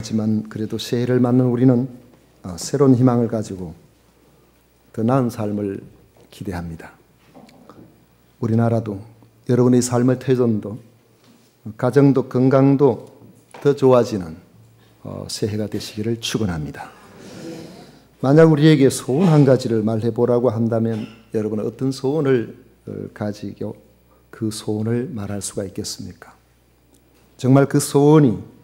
하지만 그래도 새해를 맞는 우리는 새로운 희망을 가지고 더 나은 삶을 기대합니다. 우리나라도 여러분의 삶의 터전도 가정도 건강도 더 좋아지는 새해가 되시기를 축원합니다. 만약 우리에게 소원 한 가지를 말해보라고 한다면 여러분은 어떤 소원을 가지고 그 소원을 말할 수가 있겠습니까? 정말 그 소원이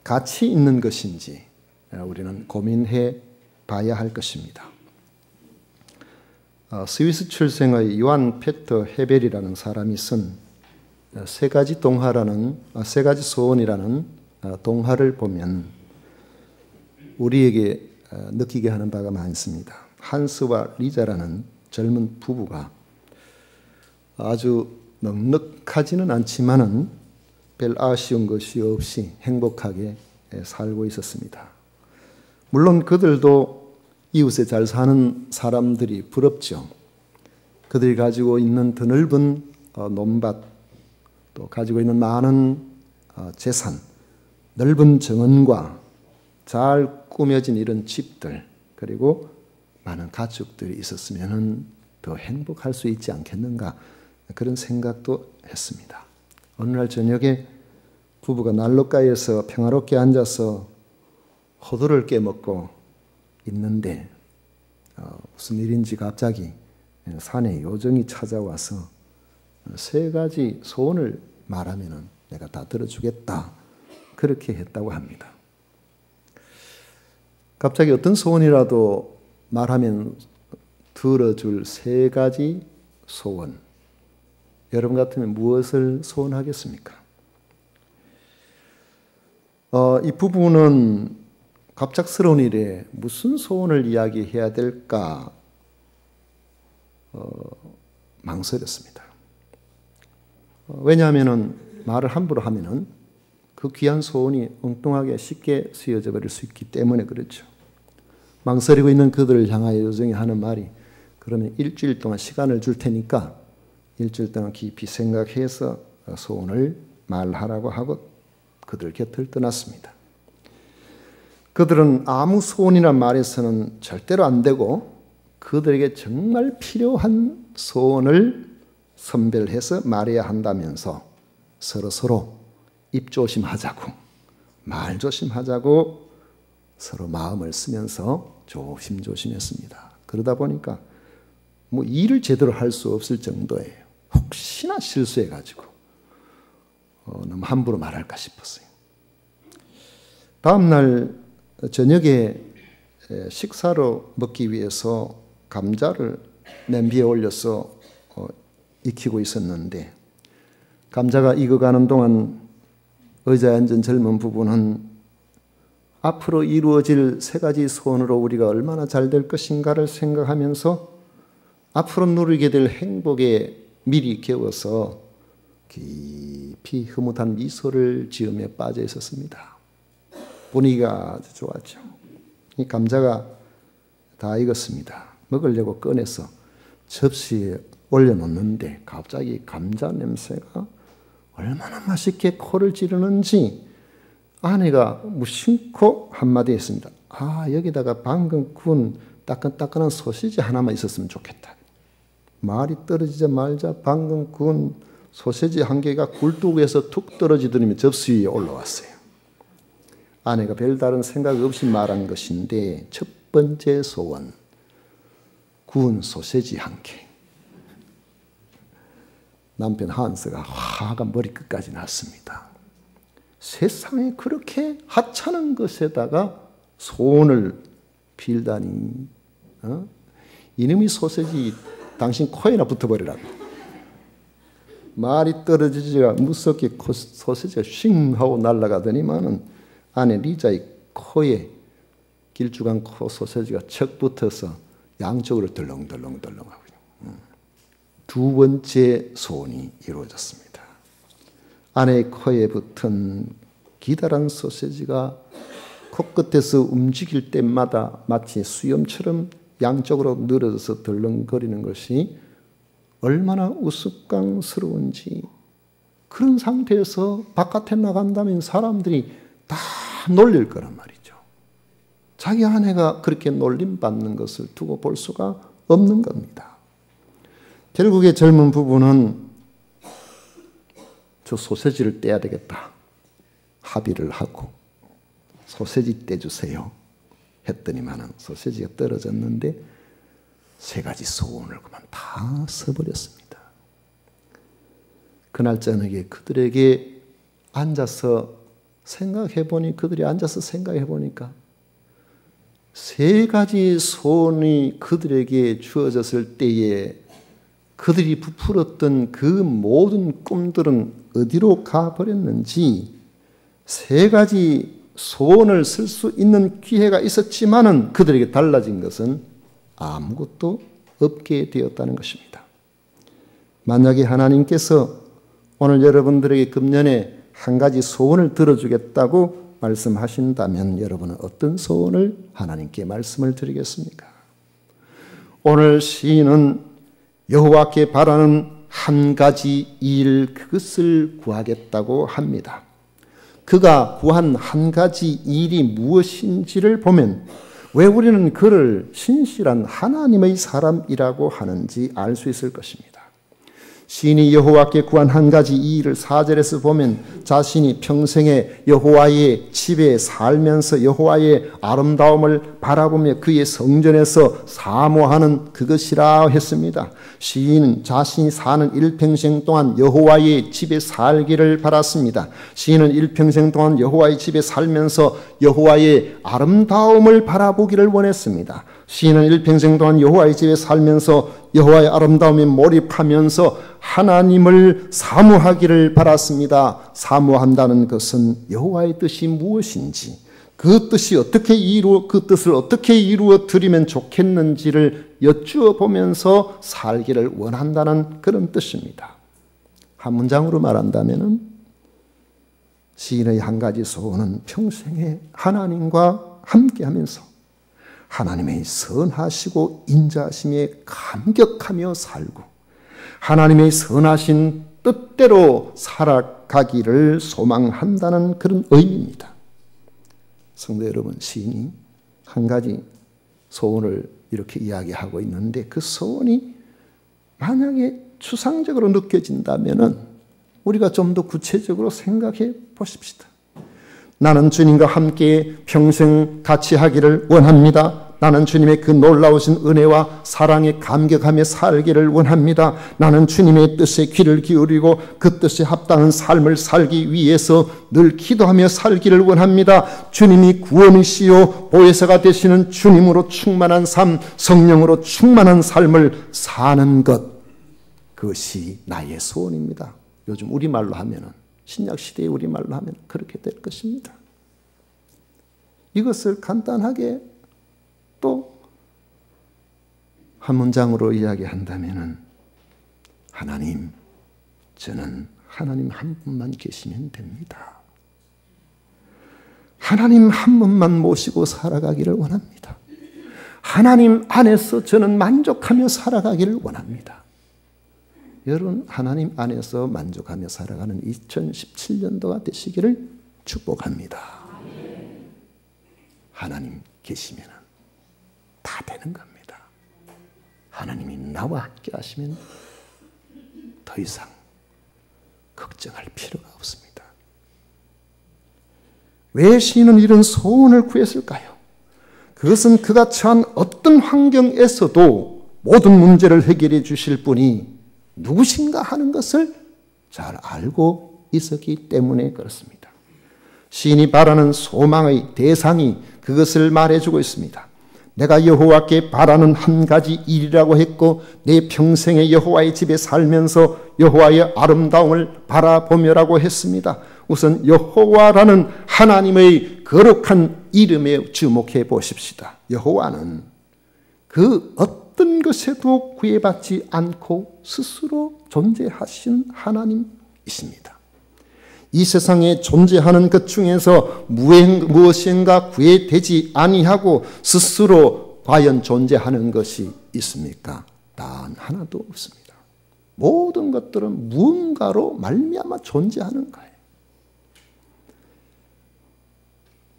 가치 있는 것인지 우리는 고민해 봐야 할 것입니다. 스위스 출생의 요한 페터 헤벨이라는 사람이 쓴 세 가지 소원이라는 동화를 보면 우리에게 느끼게 하는 바가 많습니다. 한스와 리자라는 젊은 부부가 아주 넉넉하지는 않지만은 별 아쉬운 것이 없이 행복하게 살고 있었습니다. 물론 그들도 이웃에 잘 사는 사람들이 부럽죠. 그들이 가지고 있는 더 넓은 논밭, 또 가지고 있는 많은 재산, 넓은 정원과 잘 꾸며진 이런 집들, 그리고 많은 가축들이 있었으면 더 행복할 수 있지 않겠는가, 그런 생각도 했습니다. 어느 날 저녁에 부부가 난로가에서 평화롭게 앉아서 호두를 깨먹고 있는데 무슨 일인지 갑자기 산에 요정이 찾아와서 세 가지 소원을 말하면 내가 다 들어주겠다, 그렇게 했다고 합니다. 갑자기 어떤 소원이라도 말하면 들어줄 세 가지 소원, 여러분 같으면 무엇을 소원하겠습니까? 이 부부는 갑작스러운 일에 무슨 소원을 이야기해야 될까 망설였습니다. 왜냐하면 말을 함부로 하면은 그 귀한 소원이 엉뚱하게 쉽게 쓰여져 버릴 수 있기 때문에 그렇죠. 망설이고 있는 그들을 향하여 요정이 하는 말이, 그러면 일주일 동안 시간을 줄 테니까 일주일 동안 깊이 생각해서 소원을 말하라고 하고 그들 곁을 떠났습니다. 그들은 아무 소원이나 말해서는 절대로 안 되고 그들에게 정말 필요한 소원을 선별해서 말해야 한다면서 서로 입 조심하자고, 말 조심하자고 서로 마음을 쓰면서 조심조심했습니다. 그러다 보니까 뭐 일을 제대로 할 수 없을 정도예요. 혹시나 실수해가지고 너무 함부로 말할까 싶었어요. 다음 날 저녁에 식사로 먹기 위해서 감자를 냄비에 올려서 익히고 있었는데, 감자가 익어가는 동안 의자에 앉은 젊은 부부는 앞으로 이루어질 세 가지 소원으로 우리가 얼마나 잘 될 것인가를 생각하면서 앞으로 누리게 될 행복에 미리 깨워서 깊이 흐뭇한 미소를 지으며 빠져 있었습니다. 분위기가 아주 좋았죠. 이 감자가 다 익었습니다. 먹으려고 꺼내서 접시에 올려놓는데 갑자기 감자 냄새가 얼마나 맛있게 코를 찌르는지 아내가 무심코 한마디 했습니다. 여기다가 방금 구운 따끈따끈한 소시지 하나만 있었으면 좋겠다. 말이 떨어지자마자 방금 구운 소시지 한 개가 굴뚝에서 툭 떨어지더니 접시 위에 올라왔어요. 아내가 별다른 생각 없이 말한 것인데, 첫 번째 소원, 구운 소시지 한 개. 남편 한스가 화가 머리끝까지 났습니다. 세상에 그렇게 하찮은 것에다가 소원을 빌다니, 이놈이 소시지 당신 코에나 붙어버리라고. 말이 떨어지지가 무섭게 소시지가 쉥 하고 날아가더니만은 아내 리자의 코에 길쭉한 코 소시지가 척 붙어서 양쪽으로 덜렁덜렁덜렁하고, 두 번째 소원이 이루어졌습니다. 아내의 코에 붙은 기다란 소시지가 코끝에서 움직일 때마다 마치 수염처럼 양쪽으로 늘어져서 덜렁거리는 것이 얼마나 우스꽝스러운지, 그런 상태에서 바깥에 나간다면 사람들이 다 다 놀릴 거란 말이죠. 자기 아내가 그렇게 놀림받는 것을 두고 볼 수가 없는 겁니다. 결국에 젊은 부부는 저 소세지를 떼야 되겠다 합의를 하고 소세지 떼주세요 했더니만은 소세지가 떨어졌는데 세 가지 소원을 그만 다 써버렸습니다. 그날 저녁에 그들에게 앉아서 그들이 앉아서 생각해 보니까 세 가지 소원이 그들에게 주어졌을 때에 그들이 부풀었던 그 모든 꿈들은 어디로 가버렸는지 세 가지 소원을 쓸 수 있는 기회가 있었지만은 그들에게 달라진 것은 아무것도 없게 되었다는 것입니다. 만약에 하나님께서 오늘 여러분들에게 금년에 한 가지 소원을 들어주겠다고 말씀하신다면 여러분은 어떤 소원을 하나님께 말씀을 드리겠습니까? 오늘 시인은 여호와께 바라는 한 가지 일 그것을 구하겠다고 합니다. 그가 구한 한 가지 일이 무엇인지를 보면 왜 우리는 그를 신실한 하나님의 사람이라고 하는지 알 수 있을 것입니다. 시인이 여호와께 구한 한 가지 이 일을 4절에서 보면 자신이 평생에 여호와의 집에 살면서 여호와의 아름다움을 바라보며 그의 성전에서 사모하는 그것이라 했습니다. 시인은 자신이 사는 일평생 동안 여호와의 집에 살기를 바랐습니다. 시인은 일평생 동안 여호와의 집에 살면서 여호와의 아름다움을 바라보기를 원했습니다. 시인은 일평생 동안 여호와의 집에 살면서 여호와의 아름다움에 몰입하면서 하나님을 사모하기를 바랐습니다. 사모한다는 것은 여호와의 뜻이 무엇인지 그 뜻을 어떻게 이루어 드리면 좋겠는지를 여쭈어 보면서 살기를 원한다는 그런 뜻입니다. 한 문장으로 말한다면 시인의 한 가지 소원은 평생에 하나님과 함께하면서 하나님의 선하시고 인자하심에 감격하며 살고 하나님의 선하신 뜻대로 살아가기를 소망한다는 그런 의미입니다. 성도 여러분, 시인이 한 가지 소원을 이렇게 이야기하고 있는데 그 소원이 만약에 추상적으로 느껴진다면 우리가 좀 더 구체적으로 생각해 보십시다. 나는 주님과 함께 평생 같이 하기를 원합니다. 나는 주님의 그 놀라우신 은혜와 사랑에 감격하며 살기를 원합니다. 나는 주님의 뜻에 귀를 기울이고 그 뜻에 합당한 삶을 살기 위해서 늘 기도하며 살기를 원합니다. 주님이 구원이시요 보혜사가 되시는 주님으로 충만한 삶, 성령으로 충만한 삶을 사는 것, 그것이 나의 소원입니다. 요즘 우리말로 하면은 신약시대의 우리말로 하면 그렇게 될 것입니다. 이것을 간단하게 또 한 문장으로 이야기한다면 하나님, 저는 하나님 한 분만 계시면 됩니다. 하나님 한 분만 모시고 살아가기를 원합니다. 하나님 안에서 저는 만족하며 살아가기를 원합니다. 여러분, 하나님 안에서 만족하며 살아가는 2017년도가 되시기를 축복합니다. 하나님 계시면 다 되는 겁니다. 하나님이 나와 함께 하시면 더 이상 걱정할 필요가 없습니다. 왜 시인은 이런 소원을 구했을까요? 그것은 그가 처한 어떤 환경에서도 모든 문제를 해결해 주실 분이 누구신가 하는 것을 잘 알고 있었기 때문에 그렇습니다. 시인이 바라는 소망의 대상이 그것을 말해주고 있습니다. 내가 여호와께 바라는 한 가지 일이라고 했고 내 평생에 여호와의 집에 살면서 여호와의 아름다움을 바라보며라고 했습니다. 우선 여호와라는 하나님의 거룩한 이름에 주목해 보십시다. 여호와는 그 어떤 것에도 구애받지 않고 스스로 존재하신 하나님이십니다. 이 세상에 존재하는 것 중에서 무엇인가 구애되지 아니하고 스스로 과연 존재하는 것이 있습니까? 단 하나도 없습니다. 모든 것들은 무언가로 말미암아 존재하는 거예요.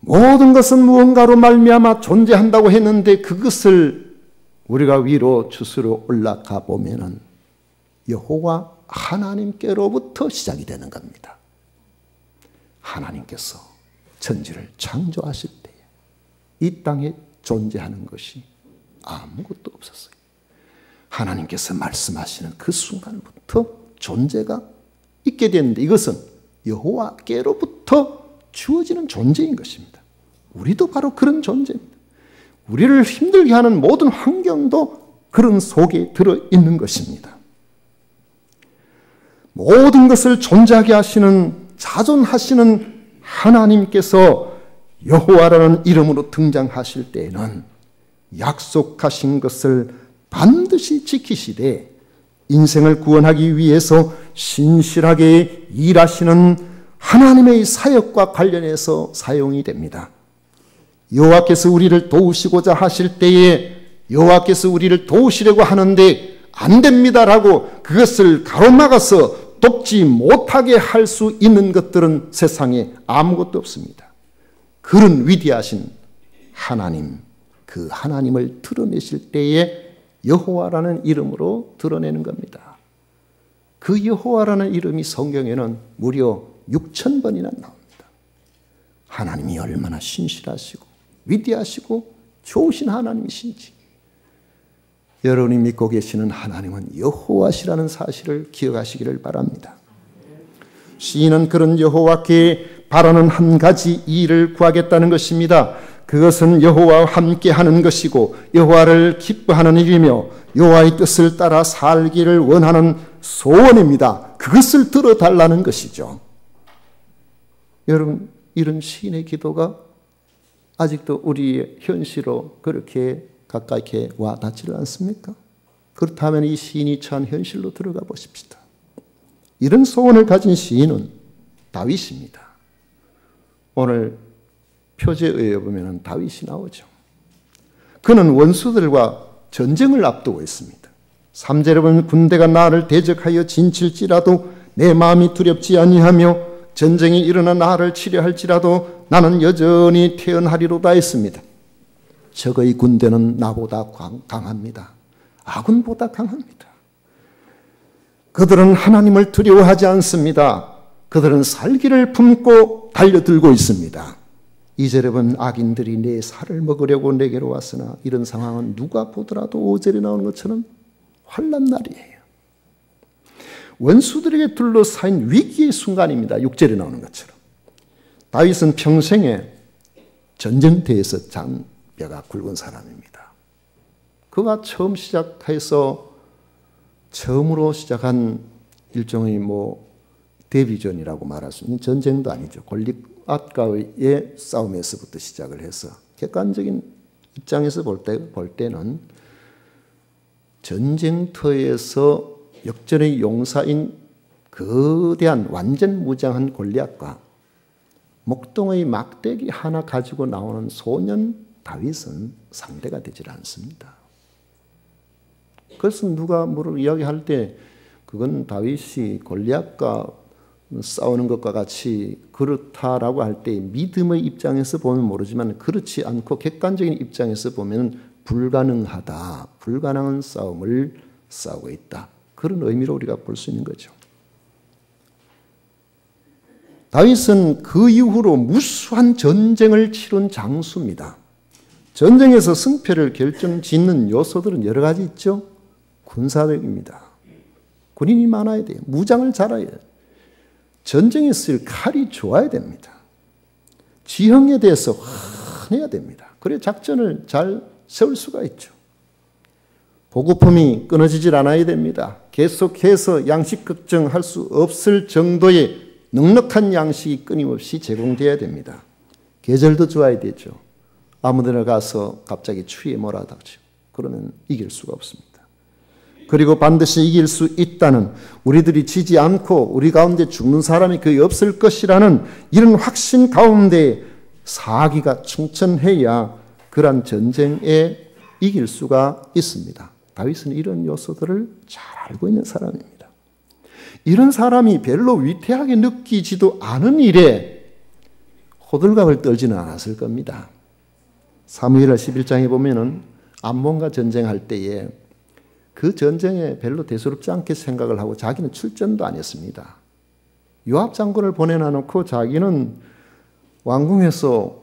모든 것은 무언가로 말미암아 존재한다고 했는데 그것을 우리가 위로 주스러 올라가 보면은 여호와 하나님께로부터 시작이 되는 겁니다. 하나님께서 천지를 창조하실 때에 이 땅에 존재하는 것이 아무것도 없었어요. 하나님께서 말씀하시는 그 순간부터 존재가 있게 되는데 이것은 여호와께로부터 주어지는 존재인 것입니다. 우리도 바로 그런 존재입니다. 우리를 힘들게 하는 모든 환경도 그런 속에 들어있는 것입니다. 모든 것을 존재하게 하시는 자존하시는 하나님께서 여호와라는 이름으로 등장하실 때에는 약속하신 것을 반드시 지키시되 인생을 구원하기 위해서 신실하게 일하시는 하나님의 사역과 관련해서 사용이 됩니다. 여호와께서 우리를 도우시고자 하실 때에 여호와께서 우리를 도우시려고 하는데 안 됩니다라고 그것을 가로막아서 돕지 못하게 할 수 있는 것들은 세상에 아무것도 없습니다. 그런 위대하신 하나님, 그 하나님을 드러내실 때에 여호와라는 이름으로 드러내는 겁니다. 그 여호와라는 이름이 성경에는 무려 6,000번이나 나옵니다. 하나님이 얼마나 신실하시고 위대하시고 좋으신 하나님이신지 여러분이 믿고 계시는 하나님은 여호와시라는 사실을 기억하시기를 바랍니다. 시인은 그런 여호와께 바라는 한 가지 일을 구하겠다는 것입니다. 그것은 여호와와 함께하는 것이고 여호와를 기뻐하는 일이며 여호와의 뜻을 따라 살기를 원하는 소원입니다. 그것을 들어달라는 것이죠. 여러분, 이런 시인의 기도가 아직도 우리의 현실로 그렇게 가까이 와 닿지를 않습니까? 그렇다면 이 시인이 처한 현실로 들어가 보십시다. 이런 소원을 가진 시인은 다윗입니다. 오늘 표제에 보면 다윗이 나오죠. 그는 원수들과 전쟁을 앞두고 있습니다. 3절에 보면 군대가 나를 대적하여 진칠지라도 내 마음이 두렵지 아니하며 전쟁이 일어나 나를 치려 할지라도 나는 여전히 태어나리로다 했습니다. 적의 군대는 나보다 강합니다. 아군보다 강합니다. 그들은 하나님을 두려워하지 않습니다. 그들은 살기를 품고 달려들고 있습니다. 2절에 보면 악인들이 내 살을 먹으려고 내게로 왔으나 이런 상황은 누가 보더라도 5절에 나오는 것처럼 환난 날이에요. 원수들에게 둘러싸인 위기의 순간입니다. 6절에 나오는 것처럼. 다윗은 평생에 전쟁터에서 잔뼈가 굵은 사람입니다. 그가 처음으로 시작한 일종의 데뷔전이라고 말할 수 있는 전쟁도 아니죠. 골리앗과의 싸움에서부터 시작을 해서 객관적인 입장에서 볼 때는 전쟁터에서 역전의 용사인 거대한 완전 무장한 골리앗과 목동의 막대기 하나 가지고 나오는 소년 다윗은 상대가 되질 않습니다. 그래서 누가 이야기할 때 그건 다윗이 골리앗과 싸우는 것과 같이 그렇다라고 할 때 믿음의 입장에서 보면 모르지만 그렇지 않고 객관적인 입장에서 보면 불가능하다. 불가능한 싸움을 싸우고 있다. 그런 의미로 우리가 볼 수 있는 거죠. 다윗은 그 이후로 무수한 전쟁을 치른 장수입니다. 전쟁에서 승패를 결정짓는 요소들은 여러 가지 있죠. 군사력입니다. 군인이 많아야 돼요. 무장을 잘해야 돼요. 전쟁에 쓸 칼이 좋아야 됩니다. 지형에 대해서 환해야 됩니다. 그래야 작전을 잘 세울 수가 있죠. 보급품이 끊어지질 않아야 됩니다. 계속해서 양식 걱정할 수 없을 정도의 넉넉한 양식이 끊임없이 제공되어야 됩니다. 계절도 좋아야 되죠. 아무 데나 가서 갑자기 추위에 몰아닥치고 그러면 이길 수가 없습니다. 그리고 반드시 이길 수 있다는, 우리들이 지지 않고 우리 가운데 죽는 사람이 거의 없을 것이라는 이런 확신 가운데 사기가 충천해야 그런 전쟁에 이길 수가 있습니다. 다윗은 이런 요소들을 잘 알고 있는 사람입니다. 이런 사람이 별로 위태하게 느끼지도 않은 일에 호들갑을 떨지는 않았을 겁니다. 사무엘하 11장에 보면은 암몬과 전쟁할 때에 그 전쟁에 별로 대수롭지 않게 생각을 하고 자기는 출전도 안 했습니다. 요압 장군을 보내놔놓고 자기는 왕궁에서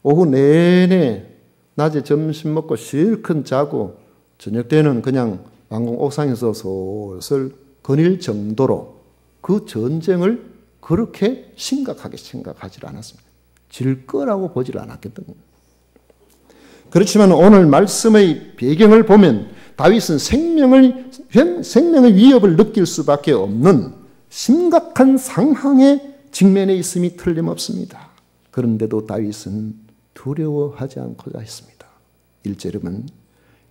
오후 내내 낮에 점심 먹고 실컷 자고 저녁 때는 그냥 왕궁 옥상에서 솔솔 거닐 정도로 그 전쟁을 그렇게 심각하게 생각하지 않았습니다. 질 거라고 보질 않았거든요. 그렇지만 오늘 말씀의 배경을 보면 다윗은 생명의 위협을 느낄 수밖에 없는 심각한 상황에 직면해 있음이 틀림없습니다. 그런데도 다윗은 두려워하지 않고자 했습니다. 1절에 보면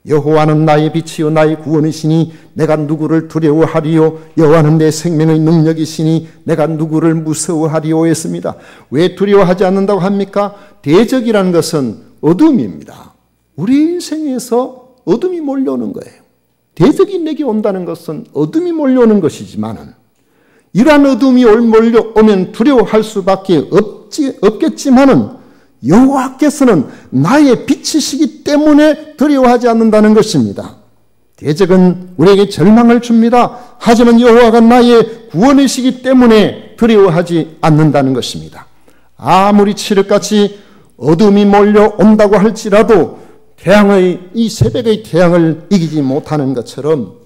여호와는 나의 빛이요 나의 구원이시니 내가 누구를 두려워하리요 여호와는 내 생명의 능력이시니 내가 누구를 무서워하리요 했습니다. 왜 두려워하지 않는다고 합니까? 대적이라는 것은 어둠입니다. 우리 인생에서 어둠이 몰려오는 거예요. 대적이 내게 온다는 것은 어둠이 몰려오는 것이지만 이러한 어둠이 몰려오면 두려워할 수밖에 없겠지만은 여호와께서는 나의 빛이시기 때문에 두려워하지 않는다는 것입니다. 대적은 우리에게 절망을 줍니다. 하지만 여호와가 나의 구원이시기 때문에 두려워하지 않는다는 것입니다. 아무리 칠흑같이 어둠이 몰려온다고 할지라도 이 새벽의 태양을 이기지 못하는 것처럼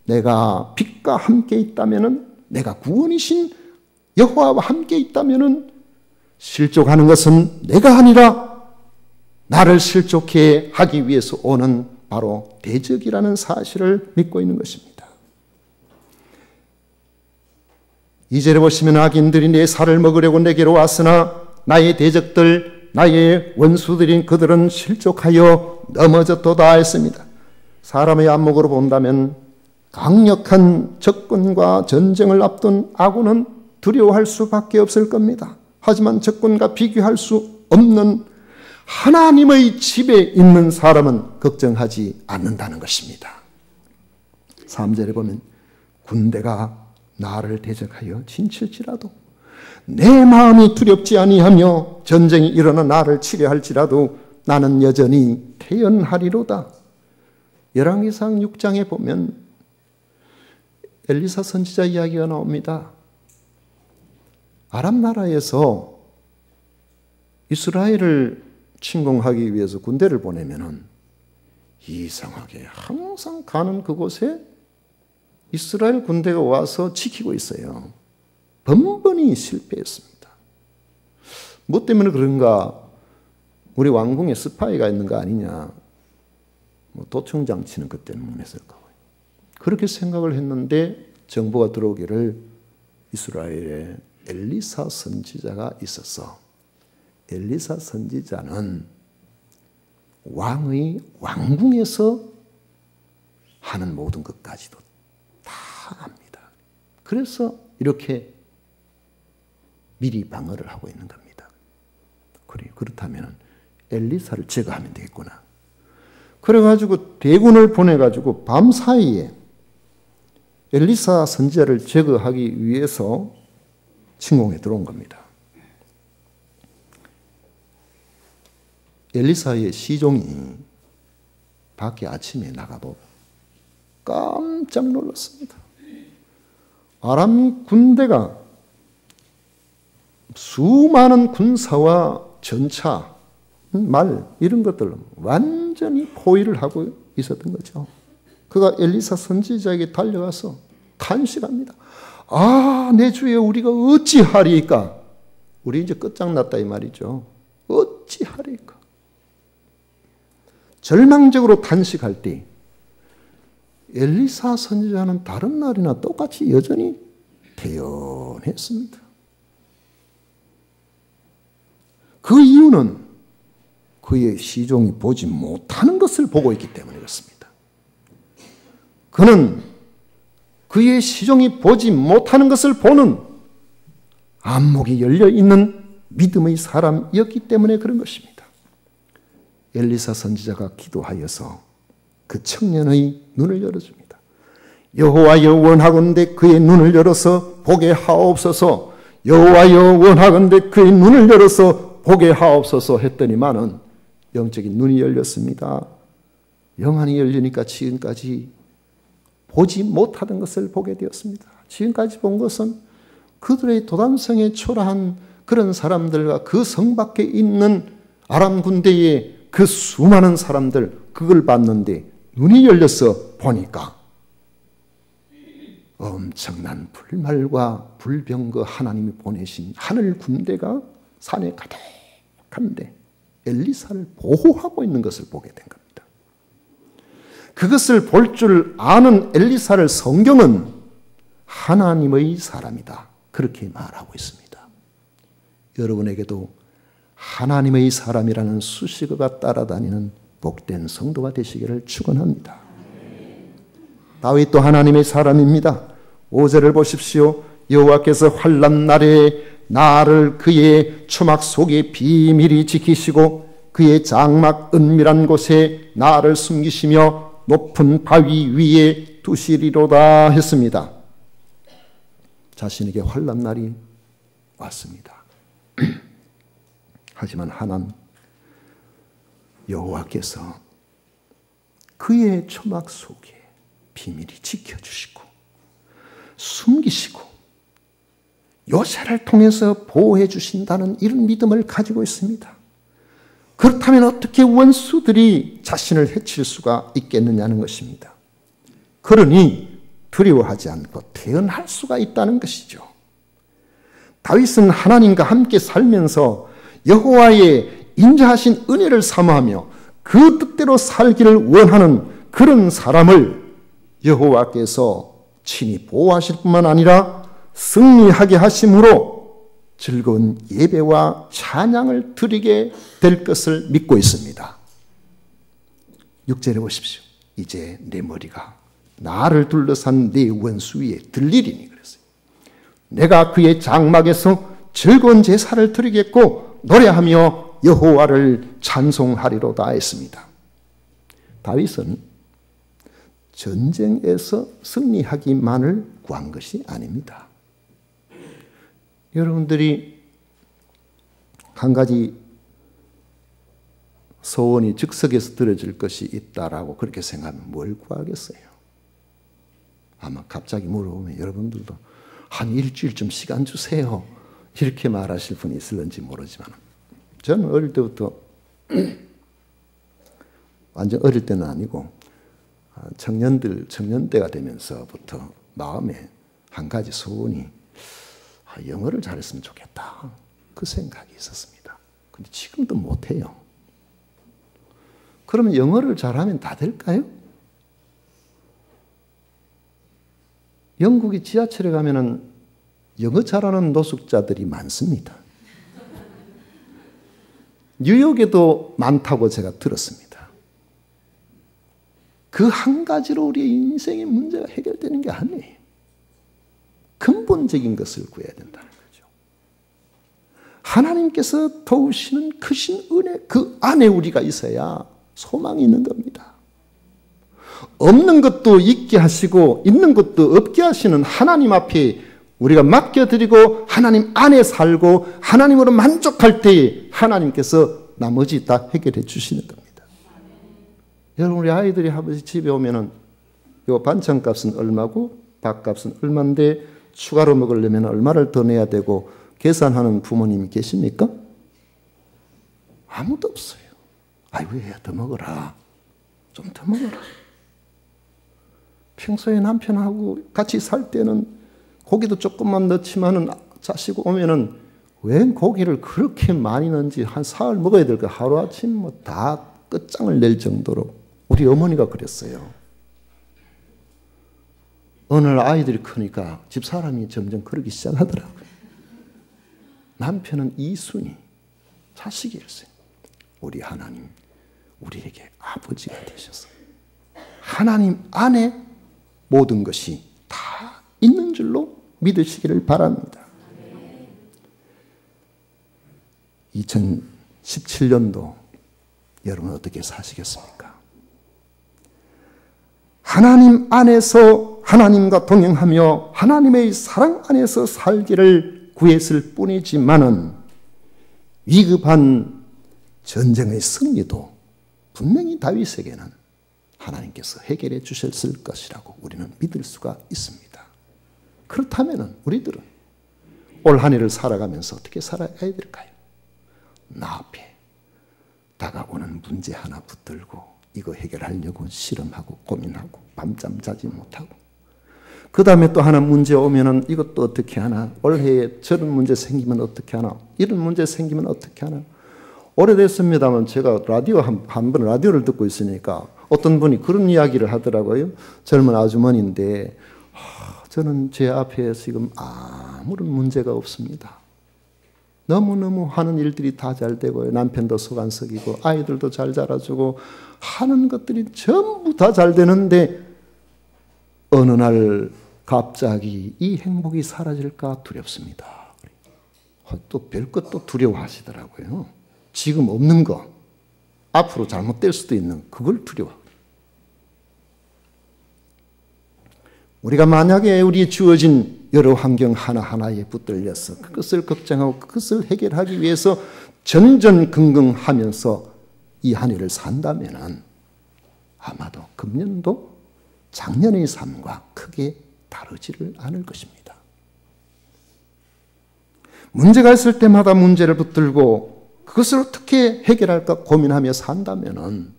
내가 빛과 함께 있다면은 내가 구원이신 여호와와 함께 있다면은 실족하는 것은 내가 아니라 나를 실족해 하기 위해서 오는 바로 대적이라는 사실을 믿고 있는 것입니다. 2절에 보시면 악인들이 내 살을 먹으려고 내게로 왔으나 나의 대적들 나의 원수들인 그들은 실족하여 넘어졌도다 했습니다. 사람의 안목으로 본다면 강력한 적군과 전쟁을 앞둔 아군은 두려워할 수밖에 없을 겁니다. 하지만 적군과 비교할 수 없는 하나님의 집에 있는 사람은 걱정하지 않는다는 것입니다. 3절에 보면 군대가 나를 대적하여 진칠지라도 내 마음이 두렵지 아니하며 전쟁이 일어나 나를 치려 할지라도 나는 여전히 태연하리로다. 열왕기상 6장에 보면 엘리사 선지자 이야기가 나옵니다. 아람 나라에서 이스라엘을 침공하기 위해서 군대를 보내면은 이상하게 항상 가는 그곳에 이스라엘 군대가 와서 지키고 있어요. 번번이 실패했습니다. 뭐 때문에 그런가? 우리 왕궁에 스파이가 있는 거 아니냐? 도청장치는 그 때문이었을까? 그렇게 생각을 했는데 정보가 들어오기를 이스라엘에 엘리사 선지자가 있었어. 엘리사 선지자는 왕의 왕궁에서 하는 모든 것까지도 다 압니다. 그래서 이렇게 미리 방어를 하고 있는 겁니다. 그래, 그렇다면 엘리사를 제거하면 되겠구나. 그래가지고 대군을 보내가지고 밤 사이에 엘리사 선지자를 제거하기 위해서 침공에 들어온 겁니다. 엘리사의 시종이 밖에 아침에 나가보고 깜짝 놀랐습니다. 아람 군대가 수많은 군사와 전차, 말 이런 것들로 완전히 포위를 하고 있었던 거죠. 그가 엘리사 선지자에게 달려가서 간식합니다. 아, 내 주여 우리가 어찌하리까? 우리 이제 끝장났다 이 말이죠. 어찌하리까? 절망적으로 탄식할 때 엘리사 선지자는 다른 날이나 똑같이 여전히 태연했습니다. 그 이유는 그의 시종이 보지 못하는 것을 보고 있기 때문에 그렇습니다. 그는 그의 시종이 보지 못하는 것을 보는 안목이 열려있는 믿음의 사람이었기 때문에 그런 것입니다. 엘리사 선지자가 기도하여서 그 청년의 눈을 열어줍니다. 여호와여 원하건대 그의 눈을 열어서 보게 하옵소서. 여호와여 원하건대 그의 눈을 열어서 보게 하옵소서 했더니만은 영적인 눈이 열렸습니다. 영안이 열리니까 지금까지 보지 못하던 것을 보게 되었습니다. 지금까지 본 것은 그들의 도단성에 초라한 그런 사람들과 그 성 밖에 있는 아람 군대의 그 수많은 사람들, 그걸 봤는데 눈이 열려서 보니까 엄청난 불말과 불병거 하나님이 보내신 하늘 군대가 산에 가득한데 엘리사를 보호하고 있는 것을 보게 된 겁니다. 그것을 볼 줄 아는 엘리사를 성경은 하나님의 사람이다, 그렇게 말하고 있습니다. 여러분에게도 하나님의 사람이라는 수식어가 따라다니는 복된 성도가 되시기를 축원합니다. 다윗도 하나님의 사람입니다. 5절을 보십시오. 여호와께서 환난 날에 나를 그의 초막 속에 비밀히 지키시고 그의 장막 은밀한 곳에 나를 숨기시며 높은 바위 위에 두시리로다 했습니다. 자신에게 환난 날이 왔습니다. 하지만 하나님 여호와께서 그의 초막 속에 비밀히 지켜주시고 숨기시고 요새를 통해서 보호해 주신다는 이런 믿음을 가지고 있습니다. 그렇다면 어떻게 원수들이 자신을 해칠 수가 있겠느냐는 것입니다. 그러니 두려워하지 않고 태어날 수가 있다는 것이죠. 다윗은 하나님과 함께 살면서 여호와의 인자하신 은혜를 사모하며 그 뜻대로 살기를 원하는 그런 사람을 여호와께서 친히 보호하실 뿐만 아니라 승리하게 하심으로 즐거운 예배와 찬양을 드리게 될 것을 믿고 있습니다. 6절에 보십시오. 이제 내 머리가 나를 둘러싼 내 원수 위에 들리리니 그랬어요. 내가 그의 장막에서 즐거운 제사를 드리겠고 노래하며 여호와를 찬송하리로다 했습니다. 다윗은 전쟁에서 승리하기만을 구한 것이 아닙니다. 여러분들이 한 가지 소원이 즉석에서 들어질 것이 있다라고 그렇게 생각하면 뭘 구하겠어요? 아마 갑자기 물어보면 여러분들도 한 일주일쯤 시간 주세요, 이렇게 말하실 분이 있을는지 모르지만 저는 어릴 때부터 완전 어릴 때는 아니고 청년대가 되면서부터 마음에 한 가지 소원이 영어를 잘했으면 좋겠다, 그 생각이 있었습니다. 근데 지금도 못해요. 그러면 영어를 잘하면 다 될까요? 영국의 지하철에 가면은 영어 잘하는 노숙자들이 많습니다. 뉴욕에도 많다고 제가 들었습니다. 그 한 가지로 우리의 인생의 문제가 해결되는 게 아니에요. 근본적인 것을 구해야 된다는 거죠. 하나님께서 도우시는 크신 은혜, 그 안에 우리가 있어야 소망이 있는 겁니다. 없는 것도 있게 하시고 있는 것도 없게 하시는 하나님 앞에 우리가 맡겨드리고 하나님 안에 살고 하나님으로 만족할 때에 하나님께서 나머지 다 해결해 주시는 겁니다. 여러분, 우리 아이들이 아버지 집에 오면은 요 반찬값은 얼마고 밥값은 얼마인데 추가로 먹으려면 얼마를 더 내야 되고 계산하는 부모님이 계십니까? 아무도 없어요. 아이고, 야, 더 먹어라. 좀 더 먹어라. 평소에 남편하고 같이 살 때는 고기도 조금만 넣지만은 자식 오면은 왜 고기를 그렇게 많이 넣는지 한 사흘 먹어야 될까? 하루아침 뭐 다 끝장을 낼 정도로 우리 어머니가 그랬어요. 어느 날 아이들이 크니까 집사람이 점점 그러기 시작하더라고요. 남편은 이순이, 자식이 일세. 우리 하나님, 우리에게 아버지가 되셔서 하나님 안에 모든 것이 다 있는 줄로 믿으시기를 바랍니다. 2017년도 여러분 어떻게 사시겠습니까? 하나님 안에서 하나님과 동행하며 하나님의 사랑 안에서 살기를 구했을 뿐이지만은 위급한 전쟁의 승리도 분명히 다윗에게는 하나님께서 해결해 주셨을 것이라고 우리는 믿을 수가 있습니다. 그렇다면 우리들은 올 한 해를 살아가면서 어떻게 살아야 될까요? 나 앞에 다가오는 문제 하나 붙들고 이거 해결하려고 실험하고 고민하고 밤잠 자지 못하고, 그 다음에 또 하나 문제 오면은 이것도 어떻게 하나, 올해에 저런 문제 생기면 어떻게 하나, 이런 문제 생기면 어떻게 하나. 오래됐습니다만 제가 한 번 라디오를 듣고 있으니까 어떤 분이 그런 이야기를 하더라고요. 젊은 아주머니인데, 저는 제 앞에 지금 아무런 문제가 없습니다. 너무너무 하는 일들이 다 잘 되고요. 남편도 속안석이고 아이들도 잘 자라주고 하는 것들이 전부 다 잘 되는데 어느 날 갑자기 이 행복이 사라질까 두렵습니다. 또 별것도 두려워하시더라고요. 지금 없는 거, 앞으로 잘못될 수도 있는 그걸 두려워. 우리가 만약에 우리의 주어진 여러 환경 하나하나에 붙들려서 그것을 걱정하고 그것을 해결하기 위해서 전전긍긍하면서 이 한 해를 산다면 아마도 금년도 작년의 삶과 크게 다르지를 않을 것입니다. 문제가 있을 때마다 문제를 붙들고 그것을 어떻게 해결할까 고민하며 산다면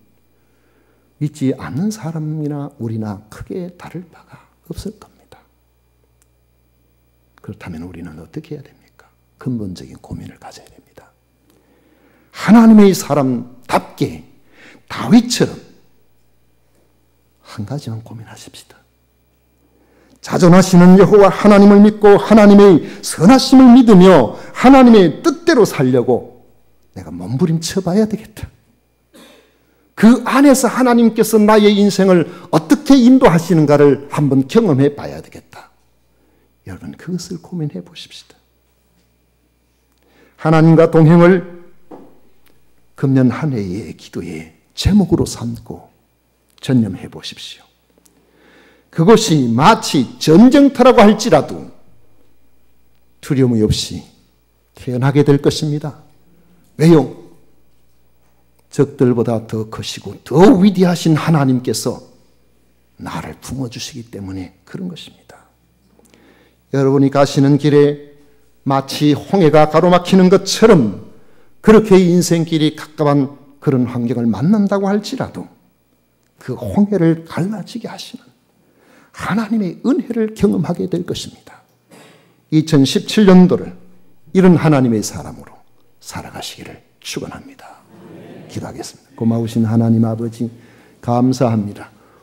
믿지 않는 사람이나 우리나 크게 다를 바가 없을 겁니다. 그렇다면 우리는 어떻게 해야 됩니까? 근본적인 고민을 가져야 됩니다. 하나님의 사람답게 다윗처럼 한 가지만 고민하십시다. 자존하시는 여호와 하나님을 믿고 하나님의 선하심을 믿으며 하나님의 뜻대로 살려고 내가 몸부림쳐 봐야 되겠다. 그 안에서 하나님께서 나의 인생을 어떻게 인도하시는가를 한번 경험해 봐야 되겠다. 여러분, 그것을 고민해 보십시다. 하나님과 동행을 금년 한 해의 기도의 제목으로 삼고 전념해 보십시오. 그것이 마치 전쟁터라고 할지라도 두려움이 없이 태어나게 될 것입니다. 왜요? 적들보다 더 크시고 더 위대하신 하나님께서 나를 품어주시기 때문에 그런 것입니다. 여러분이 가시는 길에 마치 홍해가 가로막히는 것처럼 그렇게 인생길이 갑갑한 그런 환경을 만난다고 할지라도 그 홍해를 갈라지게 하시는 하나님의 은혜를 경험하게 될 것입니다. 2017년도를 이런 하나님의 사람으로 살아가시기를 축원합니다. 기도하겠습니다. 고마우신 하나님 아버지, 감사합니다.